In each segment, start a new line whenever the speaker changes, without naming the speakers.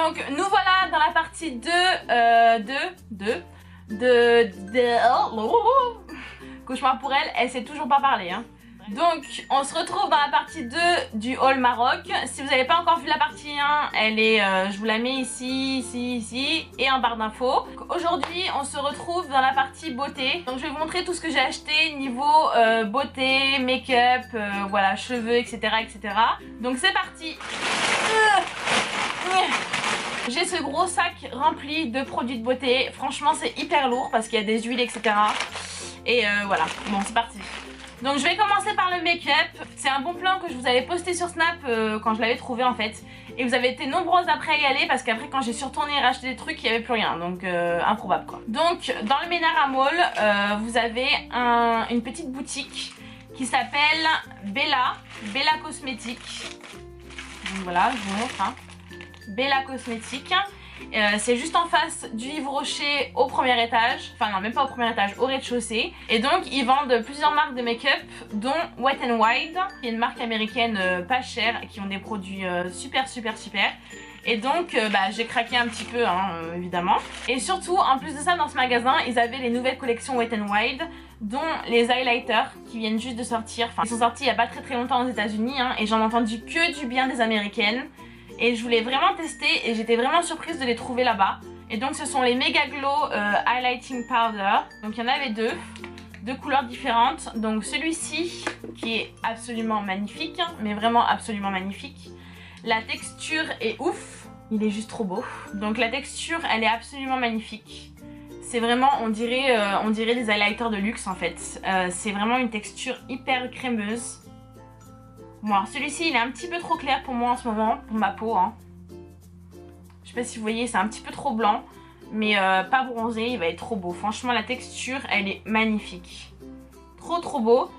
Donc nous voilà dans la partie 2 Cauchemar pour elle sait toujours pas parler hein. Donc on se retrouve dans la partie 2 du haul Maroc. Si vous n'avez pas encore vu la partie 1, elle est, je vous la mets ici et en barre d'infos. Aujourd'hui on se retrouve dans la partie beauté. Donc je vais vous montrer tout ce que j'ai acheté niveau beauté, make-up, voilà, cheveux, etc. Donc c'est parti. J'ai ce gros sac rempli de produits de beauté. Franchement c'est hyper lourd parce qu'il y a des huiles, etc. Et voilà, bon c'est parti. Donc je vais commencer par le make-up. C'est un bon plan que je vous avais posté sur Snap quand je l'avais trouvé en fait. Et vous avez été nombreuses après à y aller parce qu'après quand j'ai surtourné et racheté des trucs il n'y avait plus rien. Donc improbable quoi. Donc dans le Ménara Mall vous avez une petite boutique qui s'appelle Bella Cosmétique. Donc voilà je vous montre hein. Bella Cosmétique. C'est juste en face du Yves Rocher au premier étage, enfin non même pas au premier étage, au rez-de-chaussée. Et donc ils vendent plusieurs marques de make-up dont Wet n Wild, qui est une marque américaine pas chère et qui ont des produits super. Et donc j'ai craqué un petit peu hein, évidemment. Et surtout en plus de ça dans ce magasin ils avaient les nouvelles collections Wet n Wild, dont les highlighters qui viennent juste de sortir. Enfin ils sont sortis il n'y a pas très longtemps aux États-Unis hein, et j'en ai entendu que du bien des américaines. Et je voulais vraiment tester et j'étais vraiment surprise de les trouver là-bas. Et donc ce sont les Mega Glow Highlighting Powder. Donc il y en avait deux couleurs différentes. Donc celui-ci qui est absolument magnifique, mais vraiment absolument magnifique. La texture est ouf, il est juste trop beau. Donc la texture elle est absolument magnifique. C'est vraiment, on dirait des highlighters de luxe en fait. C'est vraiment une texture hyper crémeuse. Bon alors celui-ci il est un petit peu trop clair pour moi en ce moment, pour ma peau hein. Je sais pas si vous voyez, c'est un petit peu trop blanc, mais pas bronzé, il va être trop beau. Franchement la texture elle est magnifique. Trop beau.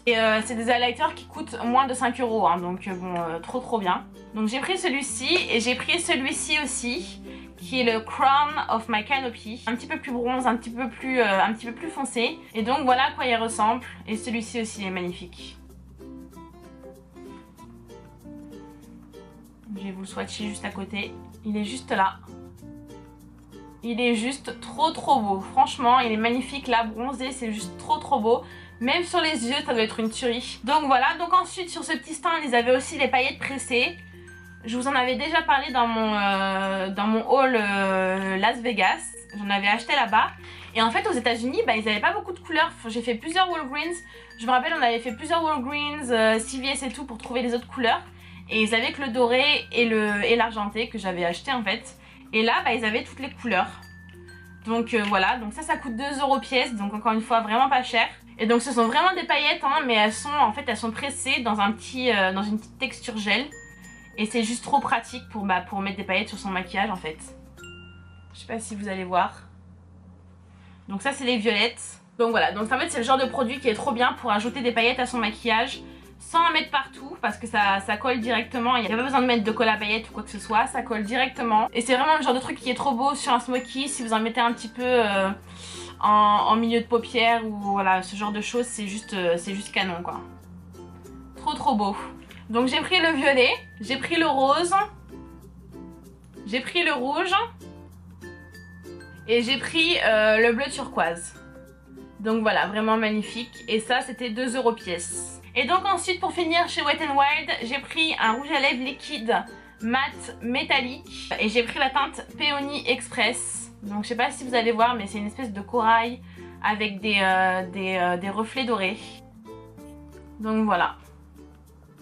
Et c'est des highlighters qui coûtent moins de 5 € hein, donc bon trop bien. Donc j'ai pris celui-ci et j'ai pris celui-ci aussi, qui est le Crown of My Canopy. Un petit peu plus bronze, un petit peu plus foncé. Et donc voilà à quoi il ressemble. Et celui-ci aussi est magnifique. Je vais vous le swatcher juste à côté. Il est juste là. Il est juste trop beau. Franchement, il est magnifique là, bronzé, c'est juste trop beau. Même sur les yeux, ça doit être une tuerie. Donc voilà, donc ensuite sur ce petit stand, ils avaient aussi les paillettes pressées. Je vous en avais déjà parlé dans mon haul Las Vegas. J'en avais acheté là-bas. Et en fait aux États-Unis ils n'avaient pas beaucoup de couleurs. J'ai fait plusieurs Walgreens. Je me rappelle on avait fait plusieurs Walgreens, CVS et tout pour trouver les autres couleurs. Et ils avaient que le doré et l'argenté que j'avais acheté en fait. Et là ils avaient toutes les couleurs. Donc voilà, donc ça coûte 2 € pièce. Donc encore une fois vraiment pas cher. Et donc ce sont vraiment des paillettes hein, mais elles sont pressées dans une petite texture gel. Et c'est juste trop pratique pour mettre des paillettes sur son maquillage en fait. Je sais pas si vous allez voir. Donc ça c'est les violettes. Donc voilà, donc en fait c'est le genre de produit qui est trop bien pour ajouter des paillettes à son maquillage sans en mettre partout parce que ça colle directement. Il n'y a pas besoin de mettre de colle à paillettes ou quoi que ce soit, ça colle directement. Et c'est vraiment le genre de truc qui est trop beau sur un smoky. Si vous en mettez un petit peu en milieu de paupières ou voilà ce genre de choses, c'est juste canon quoi. Trop beau. Donc j'ai pris le violet, j'ai pris le rose, j'ai pris le rouge et j'ai pris le bleu turquoise. Donc voilà, vraiment magnifique. Et ça c'était 2 € pièce. Et donc ensuite pour finir chez Wet n Wild, j'ai pris un rouge à lèvres liquide mat métallique. Et j'ai pris la teinte Peony Express. Donc je sais pas si vous allez voir mais c'est une espèce de corail avec des reflets dorés. Donc voilà.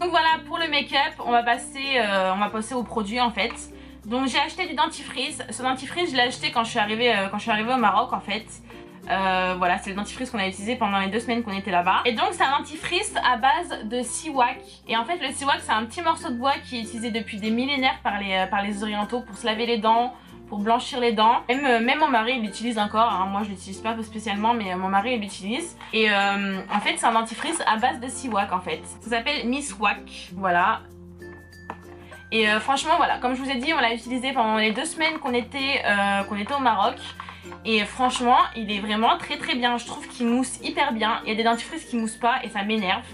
Donc voilà pour le make-up, on va passer aux produits en fait. Donc j'ai acheté du dentifrice. Ce dentifrice je l'ai acheté quand je suis arrivée au Maroc en fait. Voilà, c'est le dentifrice qu'on a utilisé pendant les 2 semaines qu'on était là-bas. Et donc c'est un dentifrice à base de siwak. Et en fait le siwak c'est un petit morceau de bois qui est utilisé depuis des millénaires par les orientaux pour se laver les dents, pour blanchir les dents. Même mon mari il l'utilise encore, hein. Moi je l'utilise pas spécialement mais mon mari il l'utilise. Et en fait c'est un dentifrice à base de siwak en fait. Ça s'appelle Miss Wak, voilà. Et franchement voilà, comme je vous ai dit on l'a utilisé pendant les 2 semaines qu'on était au Maroc. Et franchement il est vraiment très bien. Je trouve qu'il mousse hyper bien. Il y a des dentifrices qui moussent pas et ça m'énerve.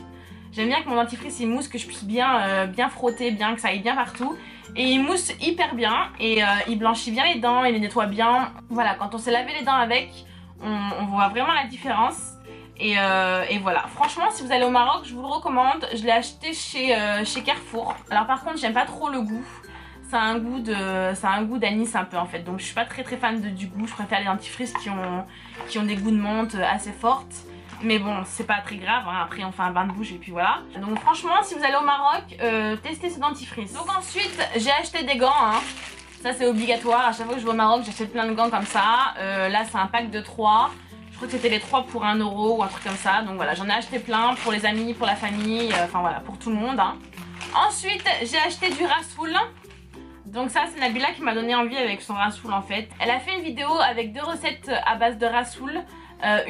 J'aime bien que mon dentifrice il mousse, que je puisse bien frotter, bien que ça aille bien partout. Et il mousse hyper bien et il blanchit bien les dents, il les nettoie bien. Voilà, quand on s'est lavé les dents avec, on voit vraiment la différence. Et voilà, franchement si vous allez au Maroc je vous le recommande. Je l'ai acheté chez Carrefour. Alors par contre j'aime pas trop le goût. Ça a un goût d'anis un peu en fait. Donc je suis pas très fan du goût. Je préfère les dentifrices qui ont des goûts de menthe assez fortes. Mais bon, c'est pas très grave, hein. Après on fait un bain de bouche et puis voilà. Donc franchement, si vous allez au Maroc, testez ce dentifrice. Donc ensuite, j'ai acheté des gants, hein. Ça c'est obligatoire, à chaque fois que je vais au Maroc, j'achète plein de gants comme ça. Là c'est un pack de 3. Je crois que c'était les 3 pour 1 € ou un truc comme ça. Donc voilà, j'en ai acheté plein pour les amis, pour la famille, enfin voilà, pour tout le monde, hein. Ensuite, j'ai acheté du Rassoul. Donc ça c'est Nabila qui m'a donné envie avec son Rassoul en fait. Elle a fait une vidéo avec 2 recettes à base de Rassoul.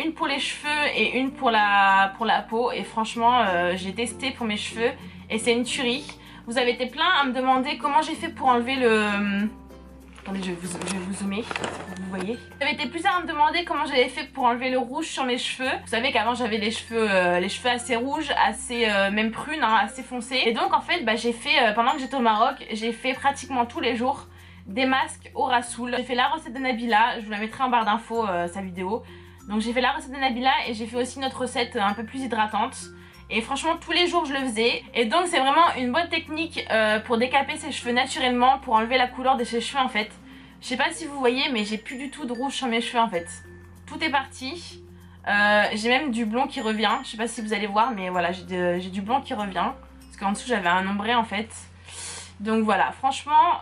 Une pour les cheveux et une pour la peau. Et franchement j'ai testé pour mes cheveux et c'est une tuerie. Vous avez été plein à me demander comment j'ai fait pour enlever le... Attendez, je vais vous zoomer, vous voyez. Vous avez été plusieurs à me demander comment j'avais fait pour enlever le rouge sur mes cheveux. Vous savez qu'avant j'avais les cheveux assez rouges, assez même prunes, hein, assez foncés. Et donc en fait j'ai fait, pendant que j'étais au Maroc, j'ai fait pratiquement tous les jours des masques au Rassoul. J'ai fait la recette de Nabila, je vous la mettrai en barre d'infos sa vidéo. Donc j'ai fait la recette de Nabila et j'ai fait aussi notre recette un peu plus hydratante. Et franchement tous les jours je le faisais. Et donc c'est vraiment une bonne technique pour décaper ses cheveux naturellement, pour enlever la couleur de ses cheveux en fait. Je sais pas si vous voyez mais j'ai plus du tout de rouge sur mes cheveux en fait. Tout est parti. J'ai même du blond qui revient. Je sais pas si vous allez voir mais voilà, j'ai du blond qui revient. Parce qu'en dessous j'avais un ombré en fait. Donc voilà, franchement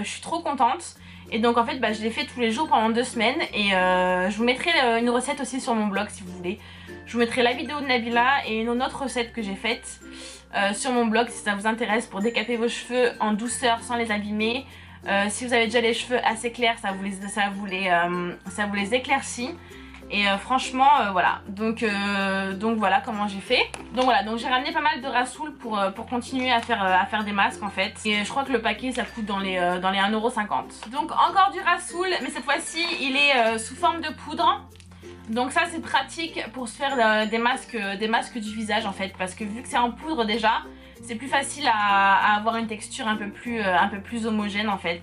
je suis trop contente. Et donc en fait je l'ai fait tous les jours pendant 2 semaines. Et je vous mettrai une recette aussi sur mon blog si vous voulez. Je vous mettrai la vidéo de Nabila et une autre recette que j'ai faite sur mon blog si ça vous intéresse, pour décaper vos cheveux en douceur sans les abîmer. Si vous avez déjà les cheveux assez clairs, ça vous les éclaircit. Et franchement voilà, donc voilà comment j'ai fait. Donc voilà, donc j'ai ramené pas mal de Rassoul pour continuer à faire des masques en fait. Et je crois que le paquet ça coûte dans les 1,50 €. Donc encore du Rassoul, mais cette fois-ci il est sous forme de poudre. Donc ça c'est pratique pour se faire des masques du visage en fait. Parce que vu que c'est en poudre déjà, c'est plus facile à avoir une texture un peu plus homogène en fait.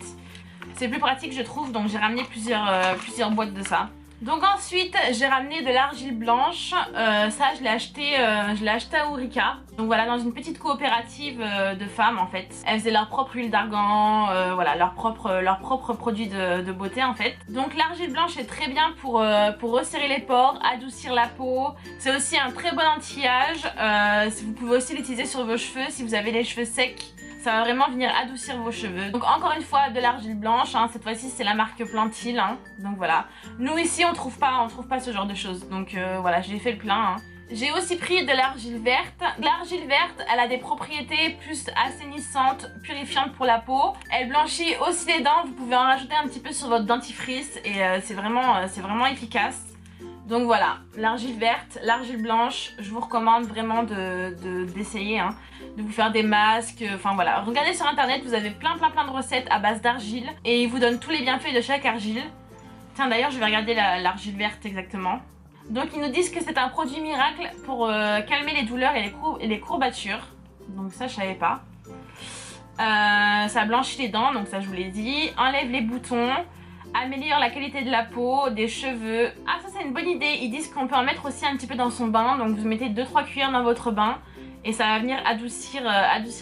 C'est plus pratique je trouve, donc j'ai ramené plusieurs boîtes de ça. Donc ensuite j'ai ramené de l'argile blanche, ça je l'ai acheté à Ourika. Donc voilà, dans une petite coopérative de femmes en fait. Elles faisaient leur propre huile d'argan, voilà, leur propre produit de beauté en fait. Donc l'argile blanche est très bien pour resserrer les pores, adoucir la peau. C'est aussi un très bon anti-âge, vous pouvez aussi l'utiliser sur vos cheveux si vous avez les cheveux secs. Ça va vraiment venir adoucir vos cheveux. Donc encore une fois de l'argile blanche, hein. Cette fois-ci c'est la marque Plantil, hein. Donc voilà. Nous ici on trouve pas ce genre de choses. Donc voilà, j'ai fait le plein, hein. J'ai aussi pris de l'argile verte. L'argile verte, elle a des propriétés plus assainissantes, purifiantes pour la peau. Elle blanchit aussi les dents, vous pouvez en rajouter un petit peu sur votre dentifrice et c'est vraiment efficace. Donc voilà, l'argile verte, l'argile blanche, je vous recommande vraiment d'essayer, hein, de vous faire des masques, enfin voilà. Regardez sur internet, vous avez plein de recettes à base d'argile et ils vous donnent tous les bienfaits de chaque argile. Tiens d'ailleurs, je vais regarder l'argile verte exactement. Donc ils nous disent que c'est un produit miracle pour calmer les douleurs et les courbatures. Donc ça je savais pas. Ça blanchit les dents, donc ça je vous l'ai dit. Enlève les boutons. Améliore la qualité de la peau, des cheveux. Ah ça c'est une bonne idée, ils disent qu'on peut en mettre aussi un petit peu dans son bain. Donc vous mettez 2-3 cuillères dans votre bain et ça va venir adoucir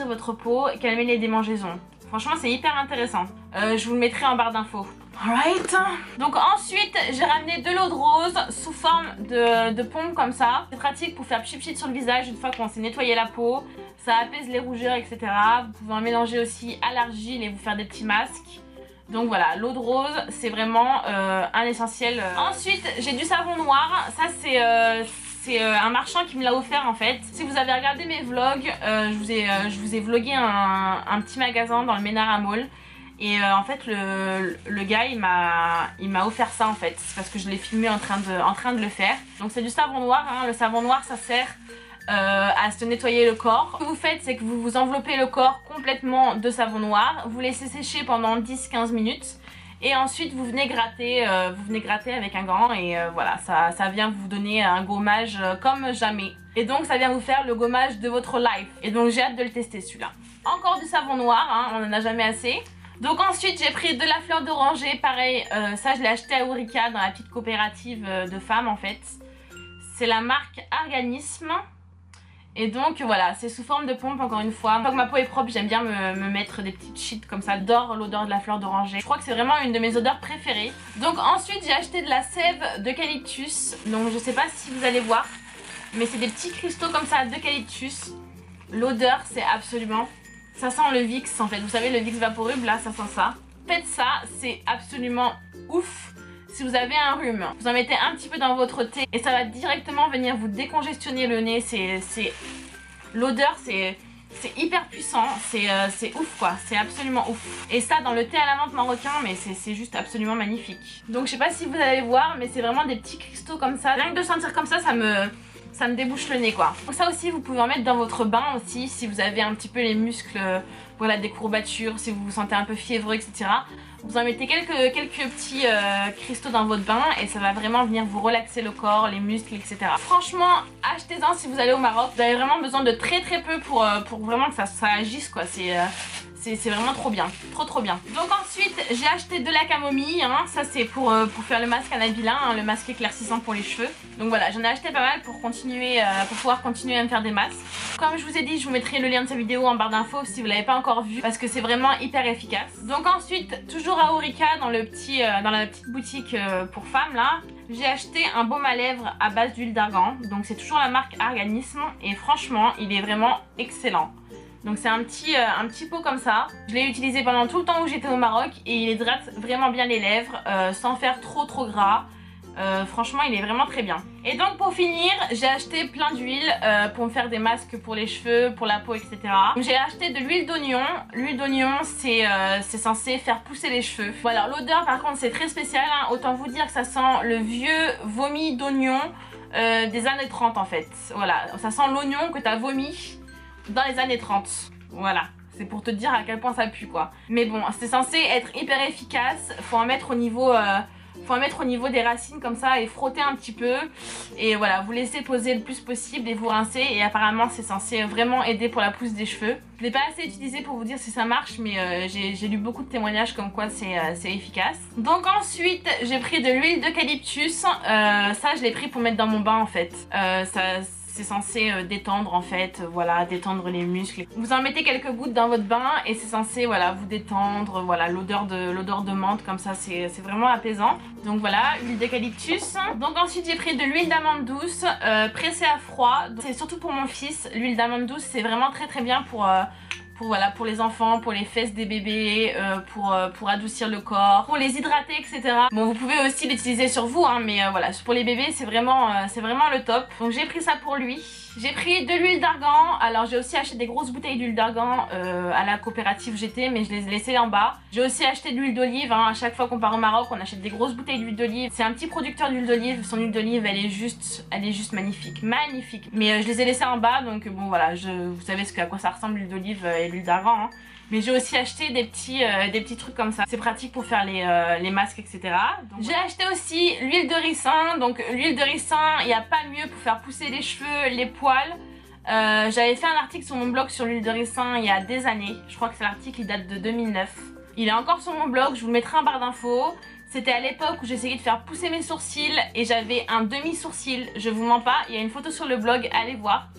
votre peau et calmer les démangeaisons. Franchement c'est hyper intéressant. Je vous le mettrai en barre d'infos. Alright. Donc ensuite j'ai ramené de l'eau de rose sous forme de pompe comme ça. C'est pratique pour faire pchit sur le visage une fois qu'on s'est nettoyé la peau. Ça apaise les rougeurs etc. Vous pouvez en mélanger aussi à l'argile et vous faire des petits masques. Donc voilà, l'eau de rose c'est vraiment un essentiel. Ensuite j'ai du savon noir. Ça c'est un marchand qui me l'a offert en fait. Si vous avez regardé mes vlogs, je vous ai vlogué un petit magasin dans le Ménara Mall. Et en fait le gars il m'a offert ça en fait. C'est parce que je l'ai filmé en train de le faire. Donc c'est du savon noir, hein. Le savon noir ça sert à se nettoyer le corps. Ce que vous faites c'est que vous vous enveloppez le corps complètement de savon noir. Vous laissez sécher pendant 10-15 minutes. Et ensuite vous venez gratter avec un gant. Et voilà, ça vient vous donner un gommage comme jamais. Et donc ça vient vous faire le gommage de votre life. Et donc j'ai hâte de le tester celui-là. Encore du savon noir, hein, on en a jamais assez. Donc ensuite j'ai pris de la fleur d'oranger, pareil, ça je l'ai acheté à Ourika dans la petite coopérative de femmes en fait. C'est la marque Arganisme. Et donc voilà, c'est sous forme de pompe encore une fois. Quand ma peau est propre, j'aime bien me mettre des petites sheets comme ça. J'adore l'odeur de la fleur d'oranger. Je crois que c'est vraiment une de mes odeurs préférées. Donc ensuite j'ai acheté de la sève d'eucalyptus. Donc je sais pas si vous allez voir, mais c'est des petits cristaux comme ça d'eucalyptus. L'odeur c'est absolument... Ça sent le Vicks en fait. Vous savez le Vicks Vaporub, là ça sent ça. Faites ça, c'est absolument ouf. Si vous avez un rhume, vous en mettez un petit peu dans votre thé et ça va directement venir vous décongestionner le nez. L'odeur, c'est hyper puissant, c'est ouf quoi, c'est absolument ouf. Et ça dans le thé à la menthe marocain, mais c'est juste absolument magnifique. Donc je sais pas si vous allez voir, mais c'est vraiment des petits cristaux comme ça. Rien que de sentir comme ça, ça me débouche le nez quoi. Donc ça aussi vous pouvez en mettre dans votre bain aussi si vous avez un petit peu les muscles, voilà, des courbatures, si vous vous sentez un peu fiévreux, etc. Vous en mettez quelques petits cristaux dans votre bain et ça va vraiment venir vous relaxer le corps, les muscles, etc. Franchement, achetez-en si vous allez au Maroc. Vous avez vraiment besoin de très peu pour vraiment que ça agisse quoi. C'est vraiment trop bien, trop bien. Donc ensuite j'ai acheté de la camomille, hein. Ça c'est pour faire le masque à Nabila, hein, le masque éclaircissant pour les cheveux. Donc voilà, j'en ai acheté pas mal pour continuer, pour pouvoir continuer à me faire des masques. Comme je vous ai dit, je vous mettrai le lien de cette vidéo en barre d'infos si vous l'avez pas encore vu, parce que c'est vraiment hyper efficace. Donc ensuite, toujours à Ourika, dans la petite boutique pour femmes là, j'ai acheté un baume à lèvres à base d'huile d'argan. Donc c'est toujours la marque Arganisme et franchement, il est vraiment excellent. Donc c'est un petit pot comme ça. Je l'ai utilisé pendant tout le temps où j'étais au Maroc et il hydrate vraiment bien les lèvres sans faire trop gras. Franchement il est vraiment très bien. Et donc pour finir j'ai acheté plein d'huile pour me faire des masques pour les cheveux, pour la peau, etc. J'ai acheté de l'huile d'oignon. L'huile d'oignon c'est censé faire pousser les cheveux. Voilà, l'odeur par contre c'est très spécial, hein. Autant vous dire que ça sent le vieux vomi d'oignon des années 30 en fait. Voilà, ça sent l'oignon que t'as vomi dans les années 30, voilà, c'est pour te dire à quel point ça pue quoi. Mais bon, c'est censé être hyper efficace, faut en mettre au niveau des racines comme ça et frotter un petit peu. Et voilà, vous laissez poser le plus possible et vous rincez. Et apparemment c'est censé vraiment aider pour la pousse des cheveux. Je l'ai pas assez utilisé pour vous dire si ça marche, mais j'ai lu beaucoup de témoignages comme quoi c'est efficace. Donc ensuite j'ai pris de l'huile d'eucalyptus, ça je l'ai pris pour mettre dans mon bain en fait. C'est censé détendre en fait, voilà, détendre les muscles. Vous en mettez quelques gouttes dans votre bain et c'est censé, voilà, vous détendre, voilà, l'odeur de menthe comme ça, c'est vraiment apaisant. Donc voilà, huile d'eucalyptus. Donc ensuite j'ai pris de l'huile d'amande douce pressée à froid. C'est surtout pour mon fils, l'huile d'amande douce c'est vraiment très bien pour les enfants, pour les fesses des bébés, pour adoucir le corps, pour les hydrater, etc. Bon, vous pouvez aussi l'utiliser sur vous, hein, mais voilà, pour les bébés, c'est vraiment le top. Donc j'ai pris ça pour lui. J'ai pris de l'huile d'argan. Alors j'ai aussi acheté des grosses bouteilles d'huile d'argan à la coopérative GT, mais je les ai laissées en bas. J'ai aussi acheté de l'huile d'olive, hein. À chaque fois qu'on part au Maroc, on achète des grosses bouteilles d'huile d'olive. C'est un petit producteur d'huile d'olive. Son huile d'olive, elle est juste magnifique, magnifique. Mais je les ai laissées en bas, donc bon voilà, vous savez à quoi ça ressemble l'huile d'olive et l'huile d'argan, hein. Mais j'ai aussi acheté des petits trucs comme ça. C'est pratique pour faire les masques, etc. J'ai acheté aussi l'huile de ricin. Donc l'huile de ricin, il n'y a pas mieux pour faire pousser les cheveux, les poils. J'avais fait un article sur mon blog sur l'huile de ricin il y a des années. Je crois que c'est l'article qui date de 2009. Il est encore sur mon blog, je vous le mettrai en barre d'infos. C'était à l'époque où j'essayais de faire pousser mes sourcils et j'avais un demi-sourcil. Je vous mens pas, il y a une photo sur le blog, allez voir.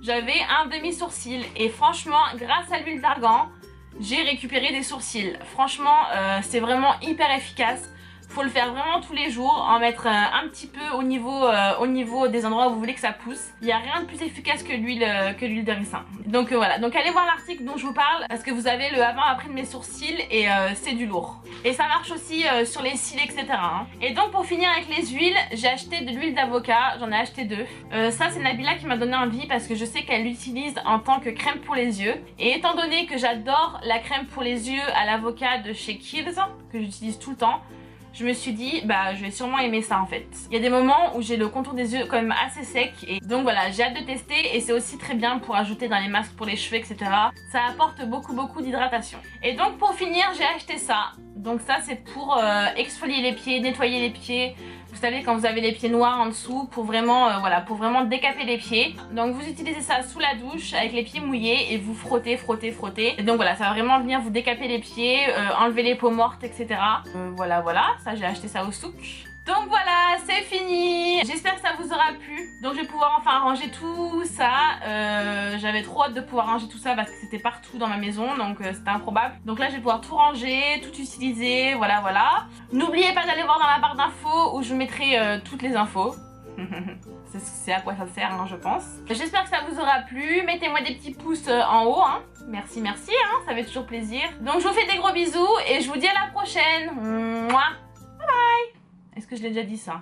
J'avais un demi-sourcil et franchement, grâce à l'huile d'argan, j'ai récupéré des sourcils. Franchement, c'est vraiment hyper efficace. Faut le faire vraiment tous les jours, en mettre un petit peu au niveau des endroits où vous voulez que ça pousse. Il n'y a rien de plus efficace que l'huile de ricin. Donc voilà, donc allez voir l'article dont je vous parle parce que vous avez le avant-après de mes sourcils et c'est du lourd. Et ça marche aussi sur les cils, etc. hein. Et donc pour finir avec les huiles, j'ai acheté de l'huile d'avocat, j'en ai acheté 2. Ça c'est Nabila qui m'a donné envie parce que je sais qu'elle l'utilise en tant que crème pour les yeux. Et étant donné que j'adore la crème pour les yeux à l'avocat de chez Kiehl's, que j'utilise tout le temps, je me suis dit bah je vais sûrement aimer ça en fait. Il y a des moments où j'ai le contour des yeux quand même assez sec et donc voilà, j'ai hâte de tester et c'est aussi très bien pour ajouter dans les masques pour les cheveux, etc. Ça apporte beaucoup d'hydratation. Et donc pour finir j'ai acheté ça. Donc ça c'est pour exfolier les pieds, nettoyer les pieds, Vous savez, quand vous avez les pieds noirs en dessous, pour vraiment, voilà, pour vraiment décaper les pieds. Donc vous utilisez ça sous la douche avec les pieds mouillés et vous frottez, frottez, frottez. Et donc voilà, ça va vraiment venir vous décaper les pieds, enlever les peaux mortes, etc. Voilà, voilà, ça j'ai acheté ça au souk. Donc voilà, c'est fini. J'espère que ça vous aura plu. Donc je vais pouvoir enfin ranger tout ça. J'avais trop hâte de pouvoir ranger tout ça parce que c'était partout dans ma maison, donc c'était improbable. Donc là je vais pouvoir tout ranger, tout utiliser, voilà voilà. N'oubliez pas d'aller voir dans la barre d'infos où je mettrai toutes les infos. C'est à quoi ça sert, hein, je pense. J'espère que ça vous aura plu. Mettez-moi des petits pouces en haut, hein. Merci, merci, hein, ça fait toujours plaisir. Donc je vous fais des gros bisous et je vous dis à la prochaine. Mouah. Bye bye. Est-ce que je l'ai déjà dit ça?